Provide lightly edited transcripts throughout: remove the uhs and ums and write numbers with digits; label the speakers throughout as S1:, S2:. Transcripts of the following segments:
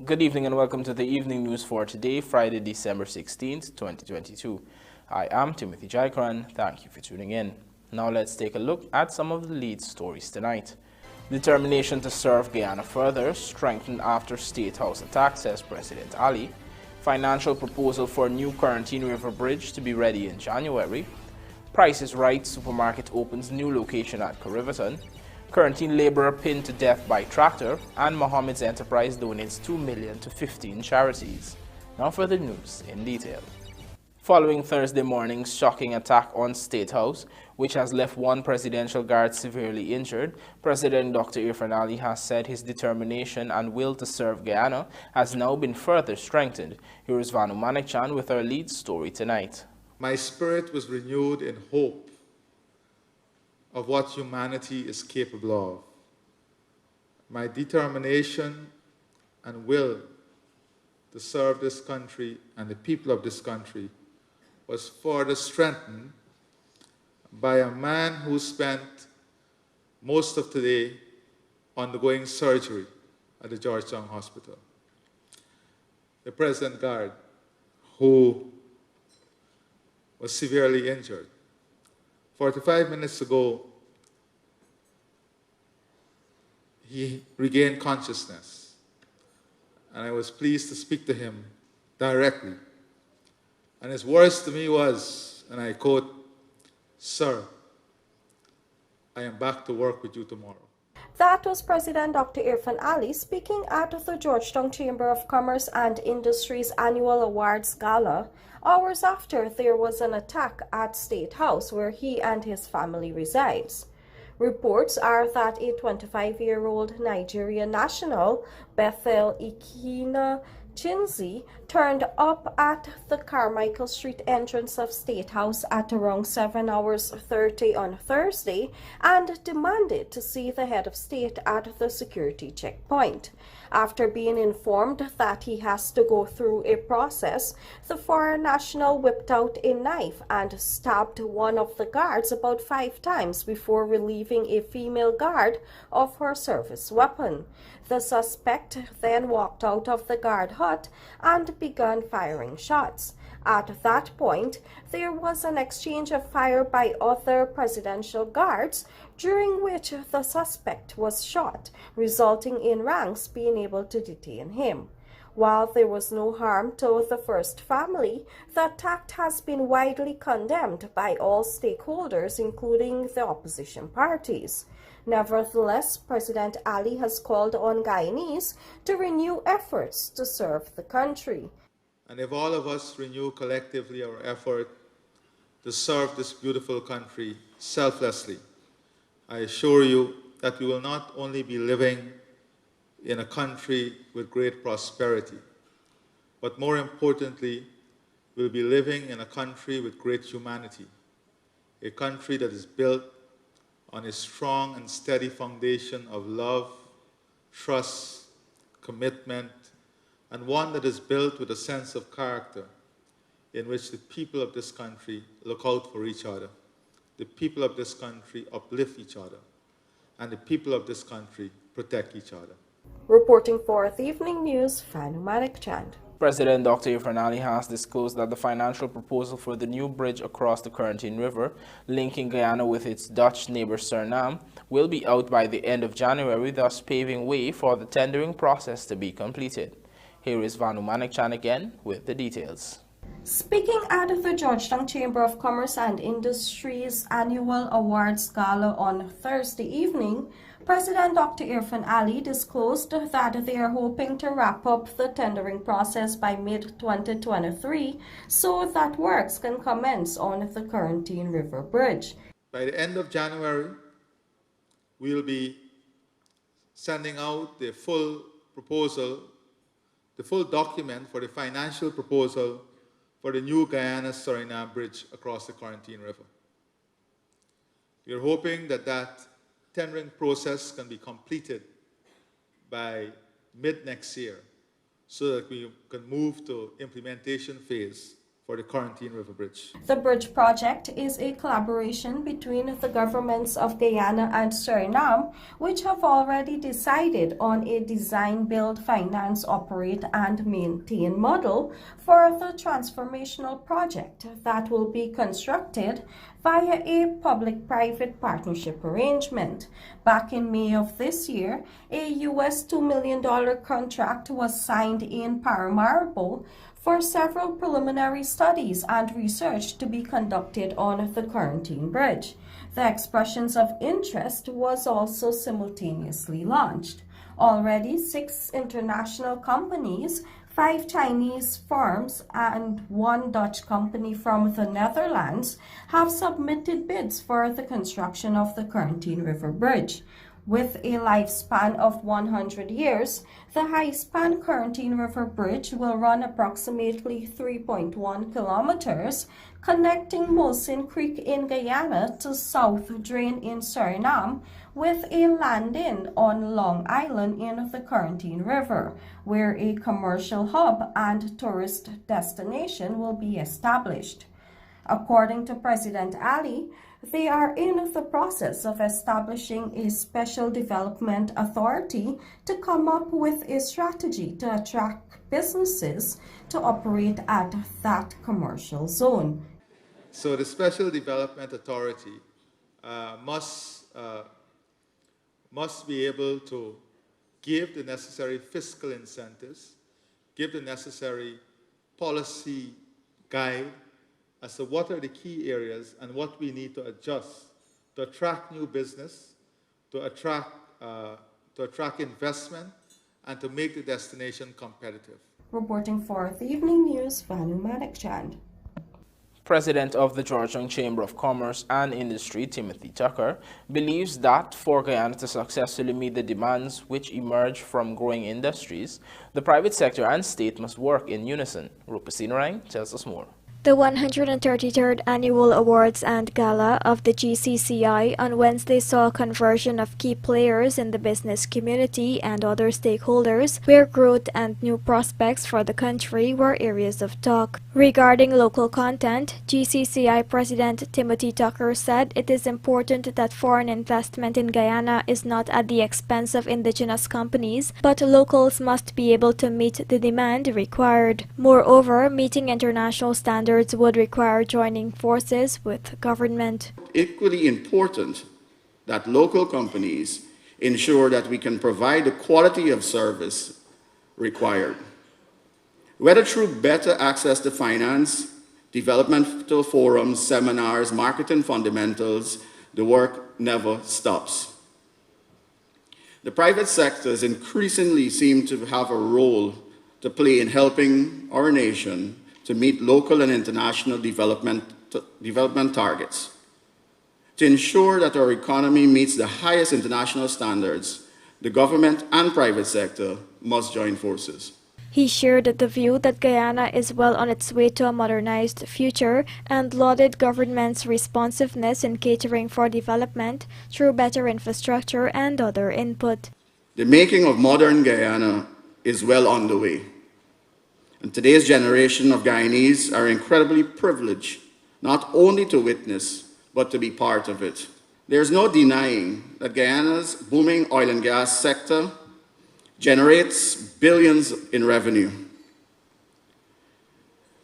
S1: Good evening and welcome to the evening news for today, Friday, December 16th, 2022. I am Timothy Jaikran. Thank you for tuning in. Now let's take a look at some of the lead stories tonight. Determination to serve Guyana further strengthened after State House attack, says President Ali. Financial proposal for new CORENTYNE River Bridge to be ready in January. Price is Right supermarket opens new location at CORRIVERTON. CORENTYNE laborer pinned to death by tractor, and Mohammed's enterprise donates $2 million to 15 charities. Now for the news in detail. Following Thursday morning's shocking attack on State House, which has left one presidential guard severely injured, President Dr. Irfaan Ali has said his determination and will to serve Guyana has now been further strengthened. Here is Vanu Manikchan with our lead story tonight.
S2: My spirit was renewed in hope of what humanity is capable of. My determination and will to serve this country and the people of this country was further strengthened by a man who spent most of today undergoing surgery at the Georgetown Hospital. The President Guard, who was severely injured. 45 minutes ago, he regained consciousness, and I was pleased to speak to him directly. And his words to me was, and I quote, "Sir, I am back to work with you tomorrow."
S3: That was President Dr. Irfaan Ali speaking at the Georgetown Chamber of Commerce and Industry's annual awards gala, hours after there was an attack at State House where he and his family resides. Reports are that a 25-year-old Nigerian national, Bethel Ikina Chinzi, turned up at the Carmichael Street entrance of State House at around 7:30 on Thursday and demanded to see the head of state at the security checkpoint. After being informed that he has to go through a process, the foreign national whipped out a knife and stabbed one of the guards about 5 times before relieving a female guard of her service weapon. The suspect then walked out of the guard hut and began firing shots. At that point, there was an exchange of fire by other presidential guards, during which the suspect was shot, resulting in ranks being able to detain him. While there was no harm to the first family, the attack has been widely condemned by all stakeholders, including the opposition parties. Nevertheless, President Ali has called on Guyanese to renew efforts to serve the country.
S2: And if all of us renew collectively our effort to serve this beautiful country selflessly, I assure you that we will not only be living in a country with great prosperity, but more importantly, we'll be living in a country with great humanity, a country that is built on a strong and steady foundation of love, trust, commitment, and one that is built with a sense of character in which the people of this country look out for each other, the people of this country uplift each other, and the people of this country protect each other.
S3: Reporting for the Evening News, Vanu Manikchan.
S1: President Dr. Irfaan Ali has disclosed that the financial proposal for the new bridge across the CORENTYNE River, linking Guyana with its Dutch neighbor Suriname, will be out by the end of January, thus paving way for the tendering process to be completed. Here is Vanu Manikchan again with the details.
S3: Speaking at the Georgetown Chamber of Commerce and Industry's annual awards gala on Thursday evening, President Dr. Irfaan Ali disclosed that they are hoping to wrap up the tendering process by mid-2023 so that works can commence on the CORENTYNE River Bridge.
S2: By the end of January, we'll be sending out the full proposal, the full document for the financial proposal for the new Guyana-Suriname bridge across the CORENTYNE River. We are hoping that that tendering process can be completed by mid-next year so that we can move to implementation phase for the Quarantine River Bridge.
S3: The bridge project is a collaboration between the governments of Guyana and Suriname, which have already decided on a design, build, finance, operate, and maintain model for the transformational project that will be constructed via a public-private partnership arrangement. Back in May of this year, a US $2 million contract was signed in Paramaribo for several preliminary studies and research to be conducted on the Quarantine Bridge. The expressions of interest was also simultaneously launched. Already 6 international companies, 5 Chinese firms, and 1 Dutch company from the Netherlands have submitted bids for the construction of the Quarantine River Bridge. With a lifespan of 100 years, the high-span Quarantine River Bridge will run approximately 3.1 kilometers, connecting Molson Creek in Guyana to South Drain in Suriname, with a landing on Long Island in the Quarantine River, where a commercial hub and tourist destination will be established. According to President Ali, they are in the process of establishing a special development authority to come up with a strategy to attract businesses to operate at that commercial zone.
S2: So the Special Development Authority must be able to give the necessary fiscal incentives, give the necessary policy guide as to what are the key areas and what we need to adjust to attract new business, to attract investment, and to make the destination competitive.
S3: Reporting for the Evening News, Vanu Manikchand.
S1: President of the Georgetown Chamber of Commerce and Industry, Timothy Tucker, believes that for Guyana to successfully meet the demands which emerge from growing industries, the private sector and state must work in unison. Rupa Sinarang tells us more.
S4: The 133rd Annual Awards and Gala of the GCCI on Wednesday saw a conversion of key players in the business community and other stakeholders, where growth and new prospects for the country were areas of talk. Regarding local content, GCCI President Timothy Tucker said it is important that foreign investment in Guyana is not at the expense of indigenous companies, but locals must be able to meet the demand required. Moreover, meeting international standards would require joining forces with government.
S5: Equally important that local companies ensure that we can provide the quality of service required. Whether through better access to finance, developmental forums, seminars, marketing fundamentals, the work never stops. The private sectors increasingly seem to have a role to play in helping our nation to meet local and international development targets. To ensure that our economy meets the highest international standards, the government and private sector must join forces.
S4: He shared the view that Guyana is well on its way to a modernized future and lauded government's responsiveness in catering for development through better infrastructure and other input.
S5: The making of modern Guyana is well on the way. And today's generation of Guyanese are incredibly privileged not only to witness, but to be part of it. There's no denying that Guyana's booming oil and gas sector generates billions in revenue.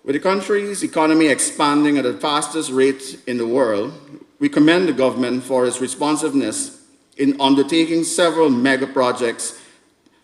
S5: With the country's economy expanding at the fastest rate in the world, we commend the government for its responsiveness in undertaking several mega projects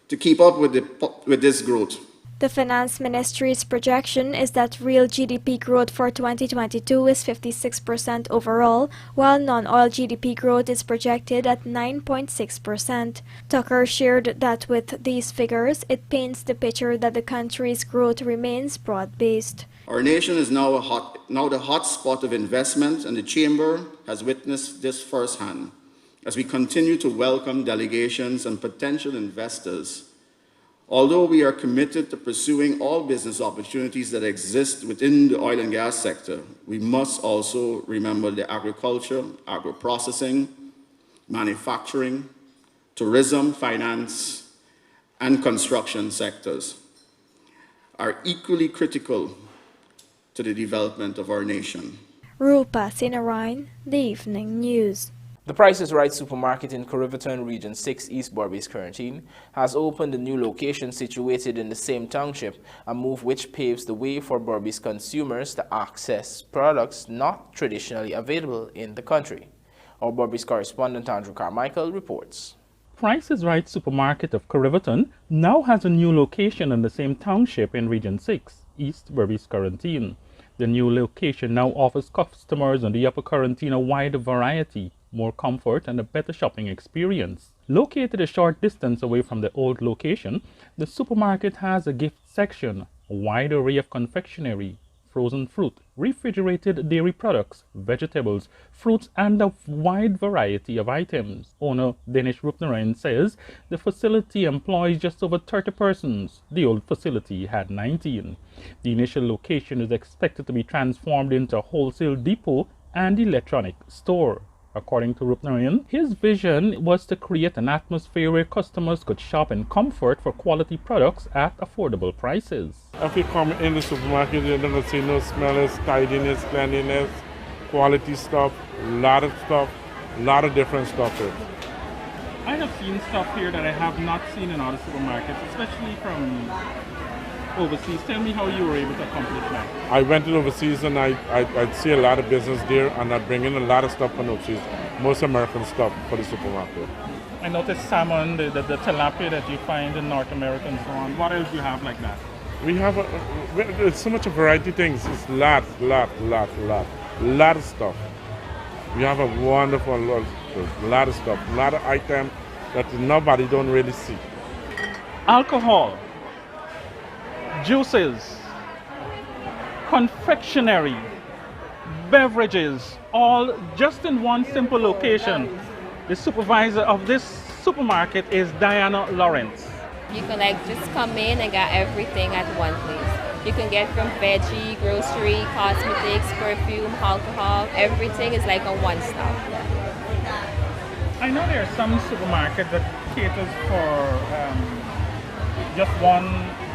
S5: to keep up with this growth.
S4: The Finance Ministry's projection is that real GDP growth for 2022 is 56% overall, while non-oil GDP growth is projected at 9.6%. Tucker shared that with these figures, it paints the picture that the country's growth remains broad-based.
S5: Our nation is now the hot spot of investment, and the Chamber has witnessed this firsthand as we continue to welcome delegations and potential investors. Although we are committed to pursuing all business opportunities that exist within the oil and gas sector, we must also remember the agriculture, agro-processing, manufacturing, tourism, finance, and construction sectors are equally critical to the development of our nation.
S4: Rupa Sinarayan, The Evening News.
S1: The Price is Right supermarket in CORRIVERTON, Region 6, East Berbice, CORENTYNE, has opened a new location situated in the same township, a move which paves the way for Berbice consumers to access products not traditionally available in the country. Our Berbice correspondent Andrew Carmichael reports.
S6: Price is Right supermarket of CORRIVERTON now has a new location in the same township in Region 6, East Berbice, CORENTYNE. The new location now offers customers on the Upper CORENTYNE a wider variety, more comfort, and a better shopping experience. Located a short distance away from the old location, the supermarket has a gift section, a wide array of confectionery, frozen fruit, refrigerated dairy products, vegetables, fruits, and a wide variety of items. Owner Danish Rupnarayan says the facility employs just over 30 persons. The old facility had 19. The initial location is expected to be transformed into a wholesale depot and electronic store. According to Rupnarayan, his vision was to create an atmosphere where customers could shop in comfort for quality products at affordable prices.
S7: If you come in the supermarket, you're going to see no smells, tidiness, cleanliness, quality stuff, a lot of different stuff here.
S6: I have seen stuff here that I have not seen in other supermarkets, especially from overseas. Tell me how you were able to accomplish that.
S7: I went to overseas and I'd see a lot of business there, and I'd bring in a lot of stuff from overseas, most American stuff for the supermarket.
S6: I noticed salmon, the tilapia that you find in North America and so on. What else do you have like that?
S7: We have there's so much variety of things. It's lot of stuff. We have a wonderful lot of stuff, a lot of items that nobody don't really see.
S6: Alcohol, juices, confectionery, beverages, all just in one simple location. The supervisor of this supermarket is Diana Lawrence.
S8: You can just come in and get everything at one place. You can get from veggie, grocery, cosmetics, perfume, alcohol, everything is like a one-stop.
S6: I know there are some supermarkets that caters for just one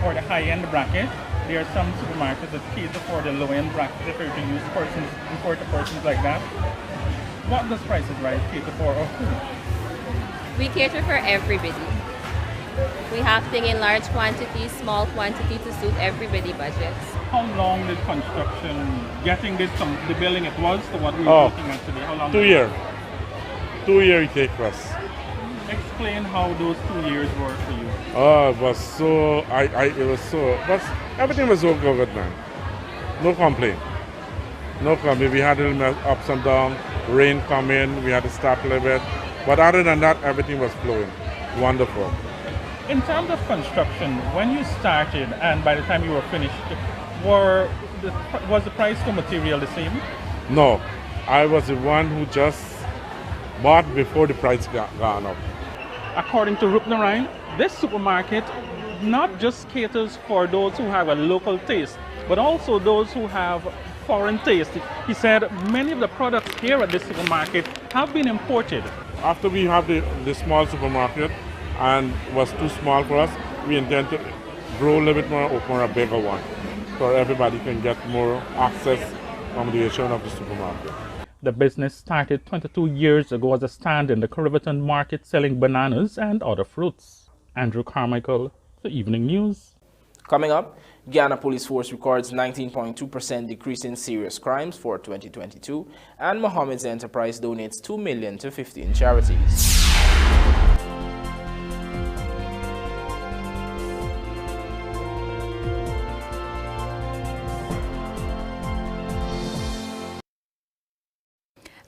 S6: or the high-end bracket. There are some supermarkets that cater for the low-end bracket if you're to use persons, import persons like that. What does Price is Right cater for, or who?
S8: We cater for everybody. We have things in large quantity, small quantity to suit everybody budgets.
S6: How long did construction, getting this from the building it was to what we're looking at today, how long?
S7: 2 years. 2 years it takes us.
S6: Explain how those 2 years were for you.
S7: Oh, it was so, everything was so good, man. No complaint. No complaint. We had a little ups and downs, rain come in, we had to stop a little bit. But other than that, everything was flowing. Wonderful.
S6: In terms of construction, when you started and by the time you were finished, was the price for material the same?
S7: No, I was the one who just bought before the price gone up.
S6: According to Rupnarayan, this supermarket not just caters for those who have a local taste, but also those who have foreign taste. He said many of the products here at this supermarket have been imported.
S7: After we have the small supermarket, and was too small for us, we intend to grow a little bit more, open a bigger one, so everybody can get more access from the return of the supermarket.
S6: The business started 22 years ago as a stand in the CORRIVERTON market selling bananas and other fruits. Andrew Carmichael, The Evening News.
S1: Coming up, Guyana Police Force records 19.2% decrease in serious crimes for 2022, and Mohammed's Enterprise donates $2 million to 15 charities.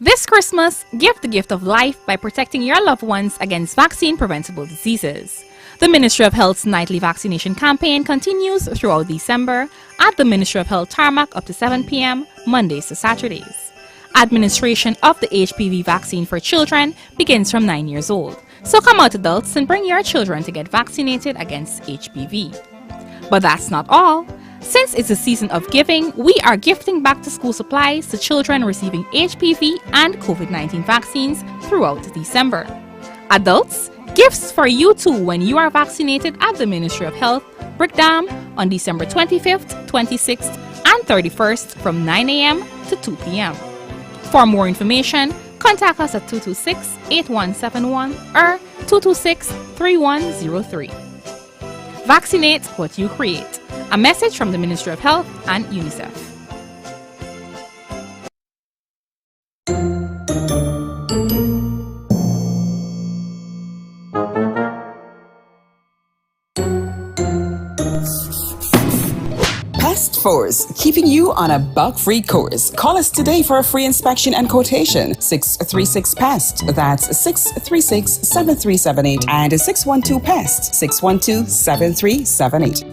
S9: This Christmas, give the gift of life by protecting your loved ones against vaccine-preventable diseases. The Ministry of Health's nightly vaccination campaign continues throughout December at the Ministry of Health tarmac up to 7 p.m., Mondays to Saturdays. Administration of the HPV vaccine for children begins from 9 years old. So come out adults and bring your children to get vaccinated against HPV. But that's not all. Since it's a season of giving, we are gifting back to school supplies to children receiving HPV and COVID-19 vaccines throughout December. Adults, gifts for you too when you are vaccinated at the Ministry of Health, Brickdam, on December 25th, 26th, and 31st from 9 a.m. to 2 p.m. For more information, contact us at 226-8171 or 226-3103. Vaccinate what you create. A message from the Ministry of Health and UNICEF.
S10: Pest Force, keeping you on a bug-free course. Call us today for a free inspection and quotation. 636-PEST. That's 636-7378 and 612-PEST. 612-7378.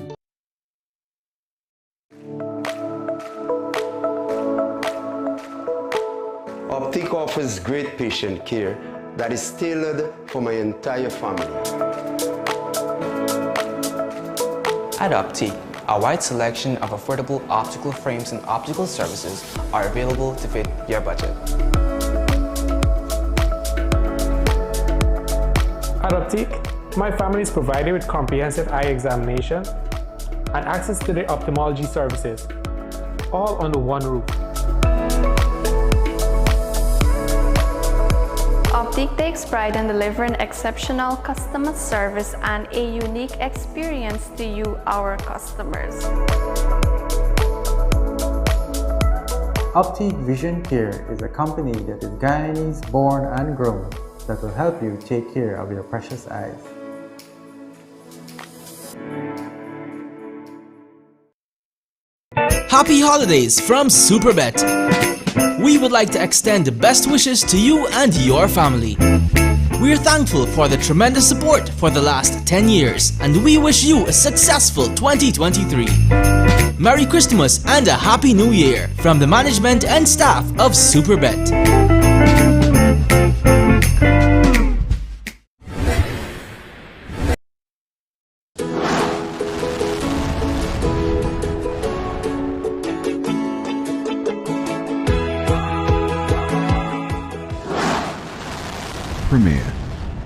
S11: Optic offers great patient care that is tailored for my entire family.
S12: At Optic, a wide selection of affordable optical frames and optical services are available to fit your budget.
S13: At Optic, my family is provided with comprehensive eye examination and access to the ophthalmology services, all under one roof.
S14: Optic takes pride in delivering exceptional customer service and a unique experience to you, our customers.
S15: Optic Vision Care is a company that is Guyanese born and grown that will help you take care of your precious eyes.
S16: Happy holidays from Superbet! We would like to extend the best wishes to you and your family. We're thankful for the tremendous support for the last 10 years and we wish you a successful 2023. Merry Christmas and a Happy New Year from the management and staff of Superbet.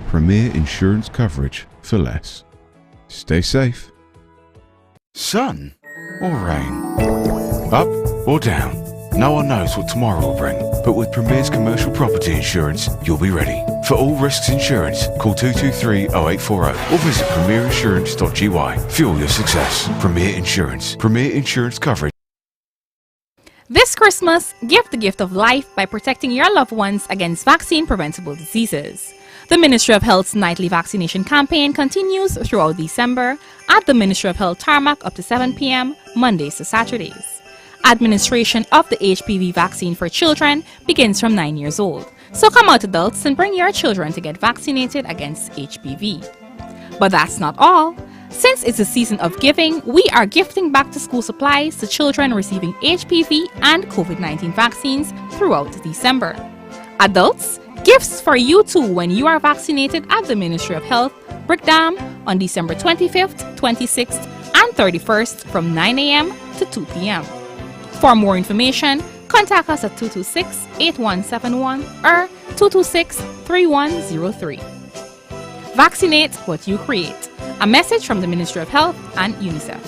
S17: Premier insurance coverage for less. Stay safe.
S18: Sun or rain? Up or down? No one knows what tomorrow will bring, but with Premier's commercial property insurance, you'll be ready. For all risks insurance, call 223-0840 or visit premierinsurance.gy. Fuel your success. Premier Insurance. Premier insurance coverage.
S9: This Christmas, give the gift of life by protecting your loved ones against vaccine-preventable diseases. The Ministry of Health's nightly vaccination campaign continues throughout December at the Ministry of Health tarmac up to 7 p.m. Mondays to Saturdays. Administration of the HPV vaccine for children begins from 9 years old. So come out, adults, and bring your children to get vaccinated against HPV. But that's not all. Since it's a season of giving, we are gifting back to school supplies to children receiving HPV and COVID-19 vaccines throughout December. Adults, gifts for you too when you are vaccinated at the Ministry of Health, Brickdam, on December 25th, 26th, and 31st from 9 a.m. to 2 p.m. For more information, contact us at 226-8171 or 226-3103. Vaccinate what you create. A message from the Ministry of Health and UNICEF.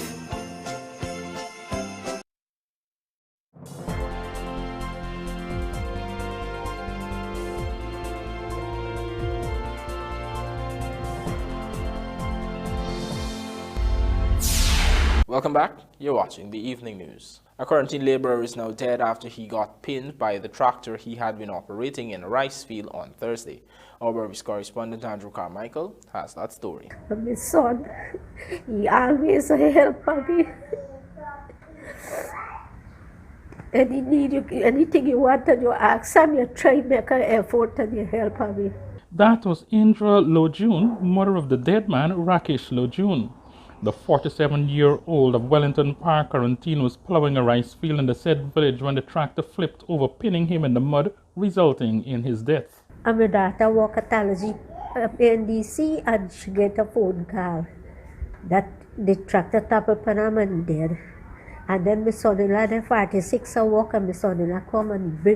S1: Welcome back. You're watching the evening news. A quarantine laborer is now dead after he got pinned by the tractor he had been operating in a rice field on Thursday. Our Burmese correspondent Andrew Carmichael has that story.
S19: My son, he always help me. Anything you want and you ask him, you try to make an effort and you help me.
S6: That was Indra Lojun, mother of the dead man Rakesh Lojun. The 47-year-old of Wellington Park, Quarantine, was plowing a rice field in the said village when the tractor flipped over, pinning him in the mud, resulting in his death.
S19: And my daughter walked at NDC and she get a phone call that the tractor toppled upon him and dead. And then my son-in-law, the 46, I walk and my son-in-law come and he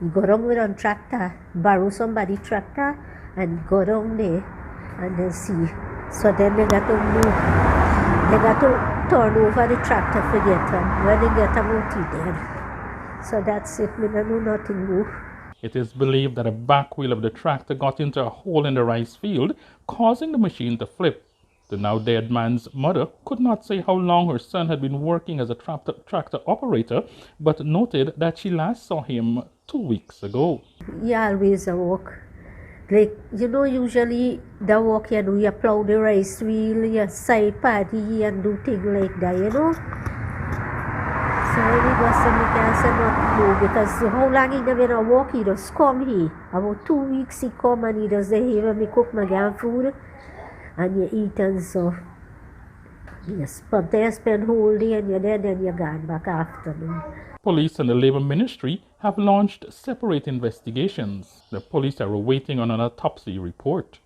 S19: go down with a tractor, borrow somebody tractor and go down there and then see. So then they got to move. They got to turn over the tractor for get them. When they get them out, he dead. So that's it. We don't know nothing more.
S6: It is believed that a back wheel of the tractor got into a hole in the rice field, causing the machine to flip. The now dead man's mother could not say how long her son had been working as a tractor operator, but noted that she last saw him 2 weeks ago.
S19: He always walk. Like, you know, usually the walk you do, you plow the rice wheel, you side party and do things like that, you know. So we go say we can't say not no, because how long he never walk, he just come here. About 2 weeks he come and he does say, hey, when me cook my damn food and you eat and so. Yes, but they spend whole day and you're there, then you're gone back afternoon.
S6: Police and the Labour Ministry have launched separate investigations. The police are awaiting on an autopsy report.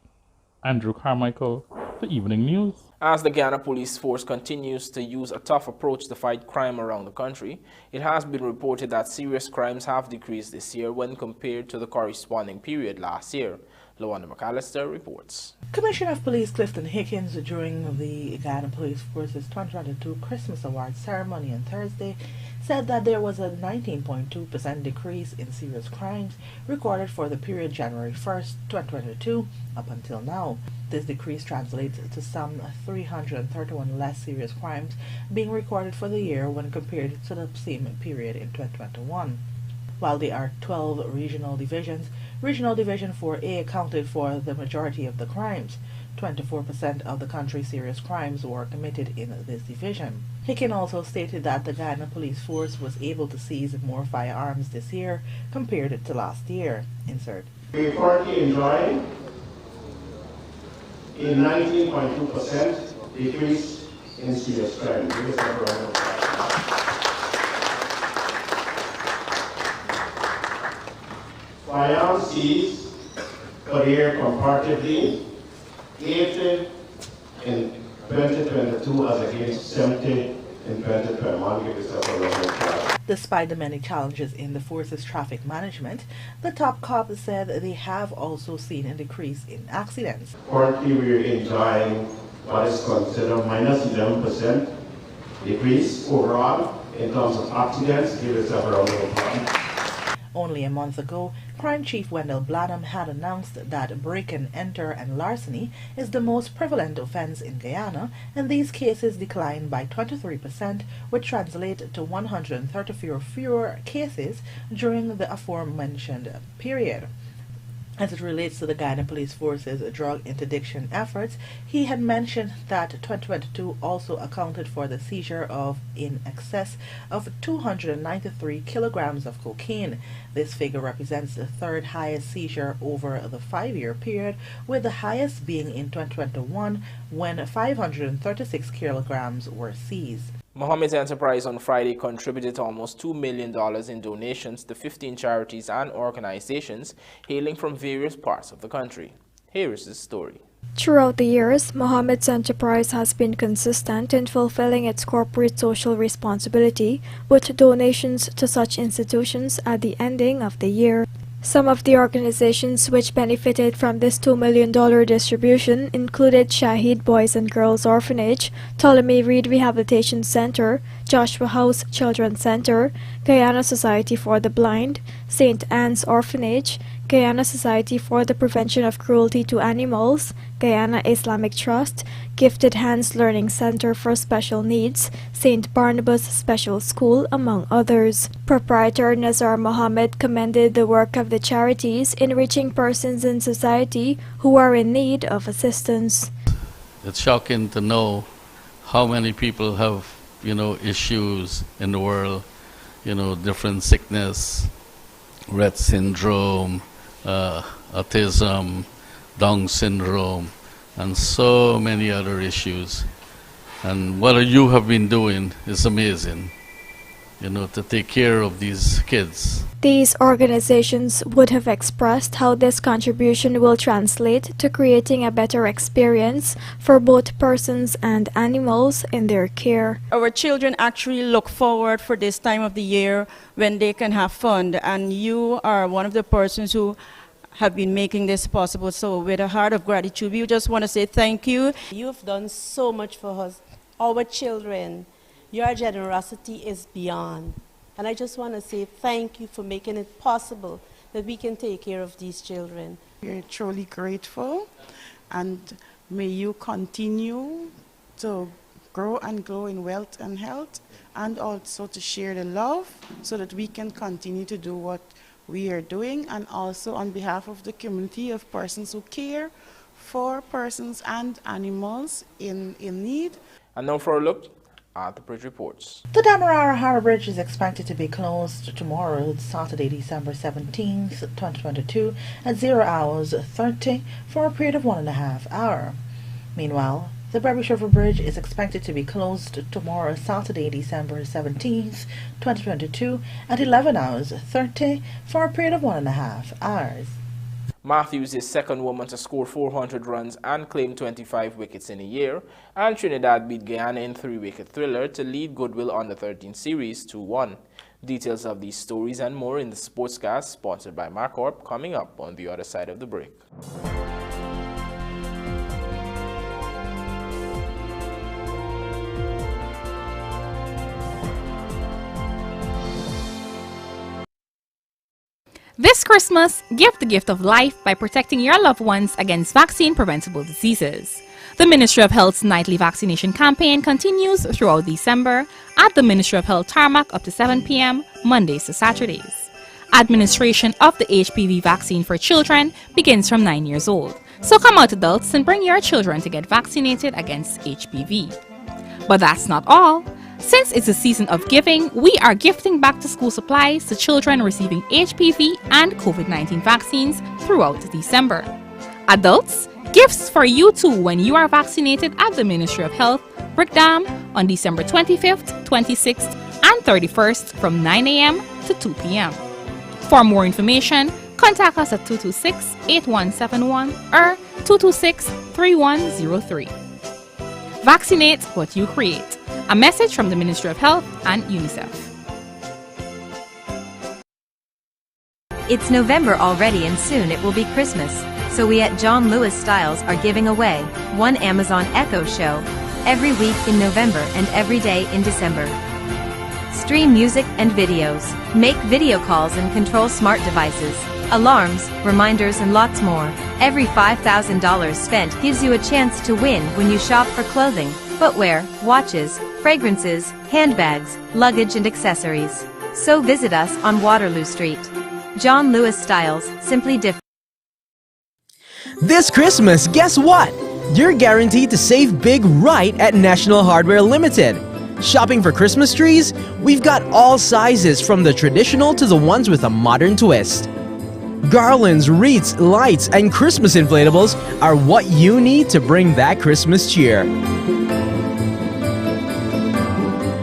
S6: Andrew Carmichael, The Evening News.
S1: As the Guyana police force continues to use a tough approach to fight crime around the country, it has been reported that serious crimes have decreased this year when compared to the corresponding period last year. Luanda McAllister reports.
S20: Commissioner of Police Clifton Hickens, during the Guyana Police Force's 2022 Christmas Awards ceremony on Thursday, said that there was a 19.2% decrease in serious crimes recorded for the period January 1st, 2022 up until now. This decrease translates to some 331 less serious crimes being recorded for the year when compared to the same period in 2021. While there are 12 regional divisions, Regional Division 4A accounted for the majority of the crimes. 24% of the country's serious crimes were committed in this division. Hicken also stated that the Guyana Police Force was able to seize more firearms this year compared to last year. Insert.
S21: We are currently enjoying a 19.2% decrease in serious crime. Firearms seized for the year comparatively 80 in 2022 as against 70 in 2021.
S20: Despite the many challenges in the force's traffic management, the top cop said they have also seen a decrease in accidents.
S21: Currently, we are enjoying what is considered minus 11% decrease overall in terms of accidents. Give us a round of applause.
S20: Only a month ago, Crime Chief Wendell Bladham had announced that break-and-enter and larceny is the most prevalent offense in Guyana, and these cases declined by 23%, which translate to 134 fewer cases during the aforementioned period. As it relates to the Guyana Police Force's drug interdiction efforts, he had mentioned that 2022 also accounted for the seizure of in excess of 293 kilograms of cocaine. This figure represents the third highest seizure over the 5-year period, with the highest being in 2021 when 536 kilograms were seized.
S1: Mohammed's Enterprise on Friday contributed almost $2 million in donations to 15 charities and organizations hailing from various parts of the country. Here is the story.
S4: Throughout the years, Mohammed's Enterprise has been consistent in fulfilling its corporate social responsibility with donations to such institutions at the ending of the year. Some of the organizations which benefited from this $2 million distribution included Shahid Boys and Girls Orphanage, Ptolemy Reed Rehabilitation Center, Joshua House Children's Center, Guyana Society for the Blind, St. Anne's Orphanage, Guyana Society for the Prevention of Cruelty to Animals, Guyana Islamic Trust, Gifted Hands Learning Center for Special Needs, St. Barnabas Special School, among others. Proprietor Nazar Mohammed commended the work of the charities in reaching persons in society who are in need of assistance.
S22: It's shocking to know how many people have, issues in the world, different sickness, Rett syndrome, autism, Down syndrome, and so many other issues. And what you have been doing is amazing, to take care of these kids.
S4: These organizations would have expressed how this contribution will translate to creating a better experience for both persons and animals in their care.
S23: Our children actually look forward for this time of the year when they can have fun, and you are one of the persons who have been making this possible. So with a heart of gratitude, we just want to say thank you.
S24: You've done so much for us,
S2: our children. Your generosity is beyond. And I just want to say thank you for making it possible that we can take care of these children.
S3: We're truly grateful, and may you continue to grow and grow in wealth and health, and also to share the love so that we can continue to do what we are doing, and also on behalf of the community of persons who care for persons and animals in need.
S1: And now for a look at the bridge reports.
S20: The Demerara Harbour Bridge is expected to be closed tomorrow, Saturday, December 17th, 2022, at 0 hours 30 for a period of 1.5 hours. Meanwhile, the Berbish River Bridge is expected to be closed tomorrow, Saturday, December 17th, 2022, at 11 hours 30 for a period of 1.5 hours.
S1: Matthews is second woman to score 400 runs and claim 25 wickets in a year, and Trinidad beat Guyana in 3-wicket thriller to lead Goodwill Under-13 series 2-1. Details of these stories and more in the Sportscast, sponsored by Macorp, coming up on the other side of the break.
S9: This Christmas, give the gift of life by protecting your loved ones against vaccine-preventable diseases. The Ministry of Health's nightly vaccination campaign continues throughout December at the Ministry of Health tarmac up to 7 p.m., Mondays to Saturdays. Administration of the HPV vaccine for children begins from 9 years old, so come out adults and bring your children to get vaccinated against HPV. But that's not all. Since it's a season of giving, we are gifting back to school supplies to children receiving HPV and COVID-19 vaccines throughout December. Adults, gifts for you too when you are vaccinated at the Ministry of Health, Brickdam, on December 25th, 26th, and 31st from 9 a.m. to 2 p.m. For more information, contact us at 226-8171 or 226-3103. Vaccinate what you create. A message from the Ministry of Health and UNICEF.
S5: It's November already and soon it will be Christmas, so we at John Lewis Styles are giving away one Amazon Echo show every week in November and every day in December. Stream music and videos, make video calls and control smart devices, alarms, reminders and lots more. Every $5,000 spent gives you a chance to win when you shop for clothing, footwear, watches, fragrances, handbags, luggage and accessories. So visit us on Waterloo Street. John Lewis Styles, simply different.
S24: This Christmas, guess what? You're guaranteed to save big right at National Hardware Limited. Shopping for Christmas trees? We've got all sizes from the traditional to the ones with a modern twist. Garlands, wreaths, lights, and Christmas inflatables are what you need to bring that Christmas cheer.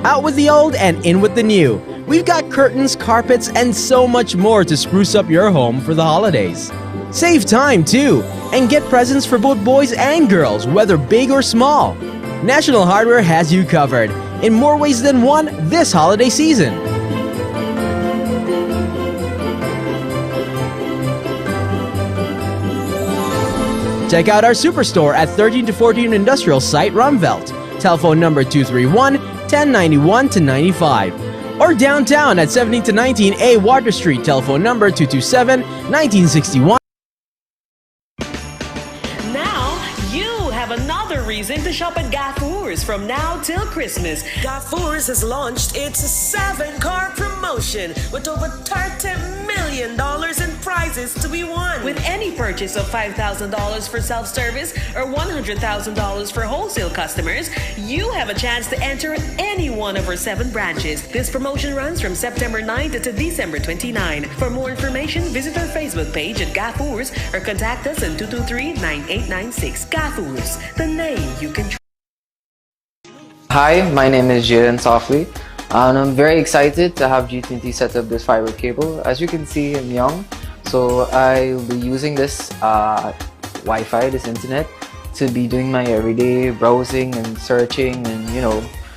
S24: Out with the old and in with the new. We've got curtains, carpets, and so much more to spruce up your home for the holidays. Save time too, and get presents for both boys and girls, whether big or small. National Hardware has you covered, in more ways than one this holiday season. Check out our superstore at 13 to 14 Industrial Site, Rumvelt. Telephone number 231-1091-95. Or downtown at 17 to 19A Water Street. Telephone number 227-1961.
S25: Now you have another reason to shop at Gafours from now till Christmas. Gafours has launched its 7-car promotion with over $30 million in prizes to be won. With any purchase of $5,000 for self-service or $100,000 for wholesale customers, you have a chance to enter any one of our 7 branches. This promotion runs from September 9th to December 29. For more information, visit our Facebook page at Gafours or contact us on 223-9896. Gafours, the name you can trust.
S12: Hi, my name is Jaden Softly, and I'm very excited to have GT&T set up this fiber cable. As you can see, I'm young, so I'll be using this Wi-Fi, this internet, to be doing my everyday browsing and searching and,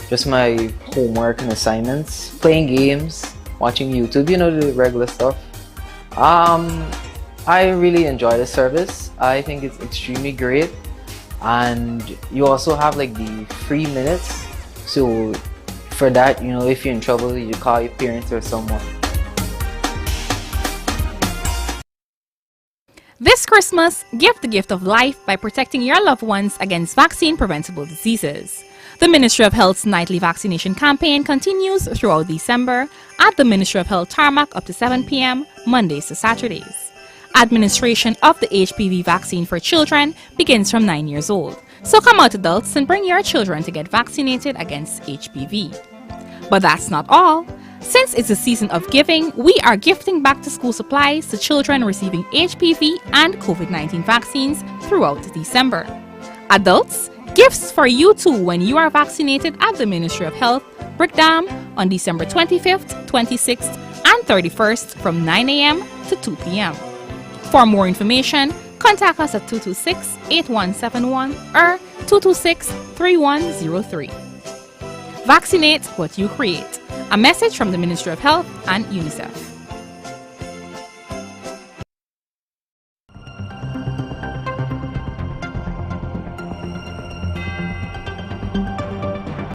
S12: just my homework and assignments, playing games, watching YouTube, the regular stuff. I really enjoy the service. I think it's extremely great. And you also have like the free minutes So for that, you know, if you're in trouble, you call your parents or someone.
S9: This Christmas, give the gift of life by protecting your loved ones against vaccine-preventable diseases. The Ministry of Health's nightly vaccination campaign continues throughout December at the Ministry of Health tarmac up to 7 p.m. Mondays to Saturdays. Administration of the HPV vaccine for children begins from 9 years old. So come out, adults, and bring your children to get vaccinated against HPV. But that's not all. Since it's a season of giving, we are gifting back to school supplies to children receiving HPV and COVID-19 vaccines throughout December. Adults, gifts for you too when you are vaccinated at the Ministry of Health, Brickdam, on December 25th, 26th, and 31st from 9 a.m. to 2 p.m. For more information, contact us at 226-8171 or 226-3103. Vaccinate what you create. A message from the Ministry of Health and UNICEF.